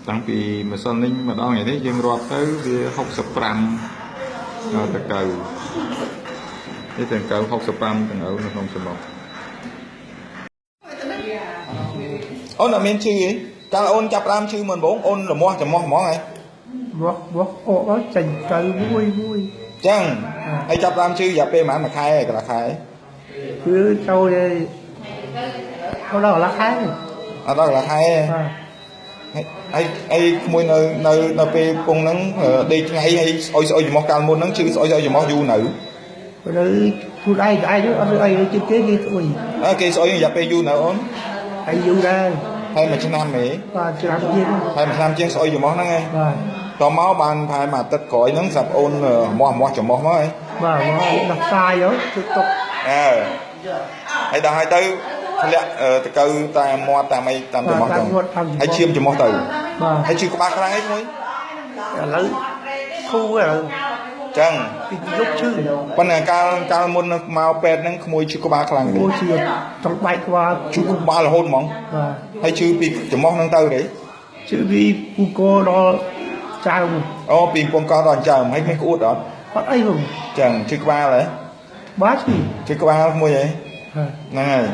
តាំងពីម្សិលនេះម្ដងនេះយើងរាប់ទៅវា65តកៅនេះទាំងកៅ65ទាំងនៅក្នុងចំនួនអូនអត់មានឈឺទេកាលអូនចាប់ដើមឈឺមុនបងអូនរមាស់ចំមាស់ហ្មងហ៎វាអកចេញទៅមួយចឹងហើយចាប់ដើមឈឺរយៈពេលប្រហែល1ខែកន្លះខែគឺចូលទៅដល់កន្លះខែអត់ដល់កន្លះខែហើយក្មួយនៅពេលពងហ្នឹងដេកថ្ងៃហើយស្អុយចំមាស់កាលមុនហ្នឹងឈឺស្អុយចំមាស់យូរនៅខ្លួនឯងអត់អីជិតគេស្អុយគេស្អុយរយៈពេលយូរនៅអូនហើយយូរដែរហើយមួយឆ្នាំហ៎បាទឆ្នាំជាងហើយមួយឆ្នាំជាងស្អុយចំមាស់ហ្នឹងហ៎បាទតមកបានប្រហែលមួយអាទិត្យក្រោយហ្នឹងស្រាប់អូនមាស់ចំមាស់មកហ៎បាទមកដោះសាយទៅទុកហើយដល់ហើយទៅធ្លាក់តកៅតាមមាត់តាមអីតាមចំមាស់ទៅហើយឈាមចំមាស់ទៅហើយឈឺក្បាលខ្លាំងអីមួយឥឡូវធូរឥឡូវចឹងពីលុកឈឺប៉ុន្តែកាលមុនមកពេទ្យហ្នឹងក្មួយឈឺក្បាលខ្លាំងទេឈឺចង់បែកក្បាលឈឺក្បាលរហូតហ្មងបាទហើយឈឺពីចំមាស់ហ្នឹងទៅទេឈឺពីពូកដល់ចៅអូពីពងកដល់ចៅហើយមិនក្អួតអត់អីបងចឹងឈឺក្បាលហ៎បាទឈឺក្បាលមួយហ៎ហ្នឹងហើយ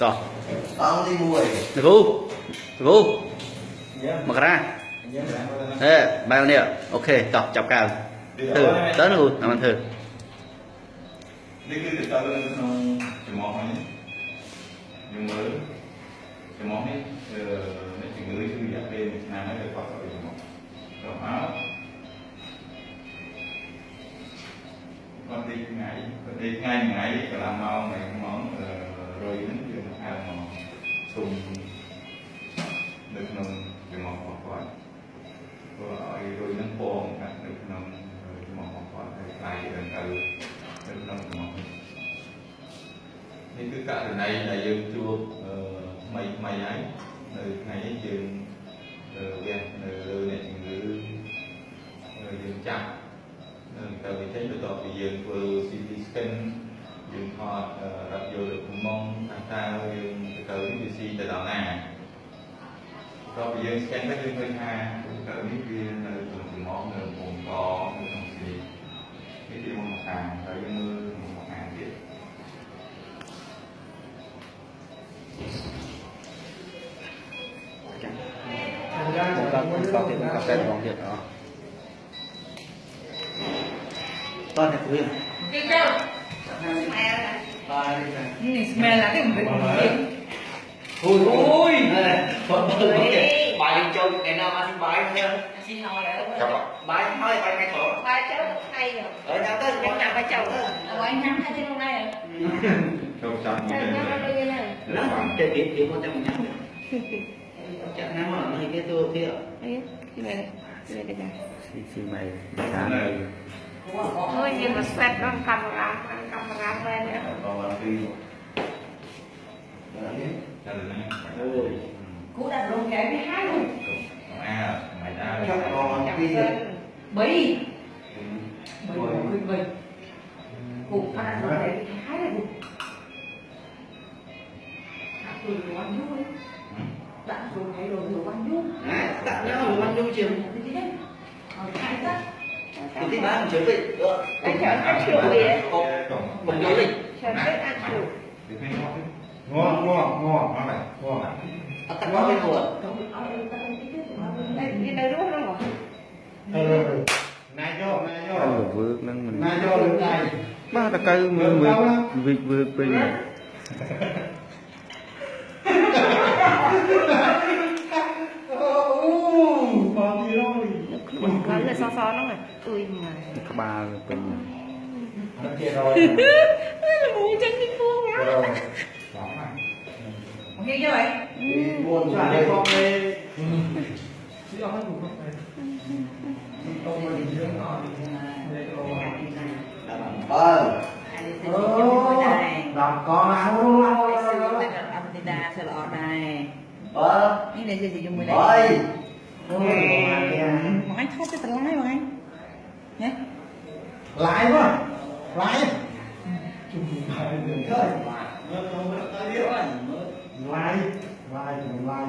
តោះអង្គទី1គ្រូមករាហេបែរនេះអូខេតោះចាប់កៅធ្វើទៅគ្រូតាមធ្វើនេះគឺទៅក្នុងចំមាស់នេះយើងមើលចំមាស់នេះអ្នកជំងឺគឺរយៈពេល1ឆ្នាំហើយទៅប៉ះទៅចំមាស់ដល់មកគាត់ទីថ្ងៃកន្លងម៉ោងរយហ្នឹងយើងហៅមកទុំនៅក្នុងចំមាស់របស់គាត់ព្រោះឲ្យរយហ្នឹងពងនៅក្នុងចំមាស់របស់គាត់ហើយខ្លាយទៅនៅក្នុងចំមាស់នេះគឺករណីដែលយើងជួបថ្មីហើយនៅថ្ងៃនេះយើងវះនៅលើអ្នកជំងឺយើងចាប់ទៅវិធីបន្ទាប់ពីយើងធ្វើ CT scan យើងថតរ៉ាប់យកលើខ្មុំតើយើងទៅវាស៊ីទៅដល់ណាក៏ពីយើង scan ទៅយើងឃើញថាទៅនេះវានៅក្នុងចំមាស់នៅពងកនៅក្នុងស្រីនេះជាមុខខាងហើយយើងមើលមុខខាងទៀតដល់ទៀតកាហ្វេរបស់ទៀតអត់តោះអ្នកគ្រូนี่ smell อะไรกันเป็นអូយបាយចូលឯណាមកបាយទៅស៊ីហើយបាយហើយបាយថ្ងៃត្រង់បាយចូលថ្ងៃអើចាំទៅខ្ញុំចាំបាយចូលបាយញ៉ាំហើយទៅណៃចូលចាំទៅញ៉ាំទៅណាណាតែពីមកចាំញ៉ាំចាក់ណាមកនេះគេទៅទៀតអីទីមែនទីណាស៊ីម៉ៃthôi nhưng mà xét nó camera lên nữa cú đặt luôn cái với hai luôn mày đã bì cú đặt luôn cái với hai luôn đặt luôn đồ ăn vui đặt luôn cái đồ ăn vui đặt nhau đồ ăn vui chiều thì bán chuẩn bị anh chọn ăn chiều gì đấy mình nói đi chọn biết ăn chiều ngon này tao nói với cô đi đâu đúng không này cho vượt năng mình này cho được này ba ta cây vượt bình mình có là so nó rồi ui mà các ba bình muốn chân đi phương á ok chưa vậy buồn trả đây con đây đọc con áo Antida sẽ lọt này cái này gì dùng 10 này mà anh thoát cái lái mà anh nhé lái quá lái lái lai mình lai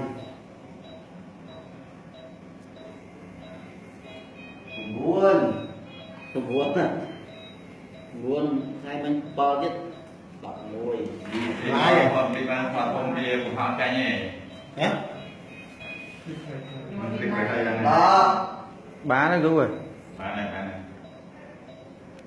buồn buồn à buồn hai mình bao biết bọc môi Lái còn đi bán hoặc không đi của họ cái nhỉ nhé đi phải đây là đó Bán nó đúng rồi. bán này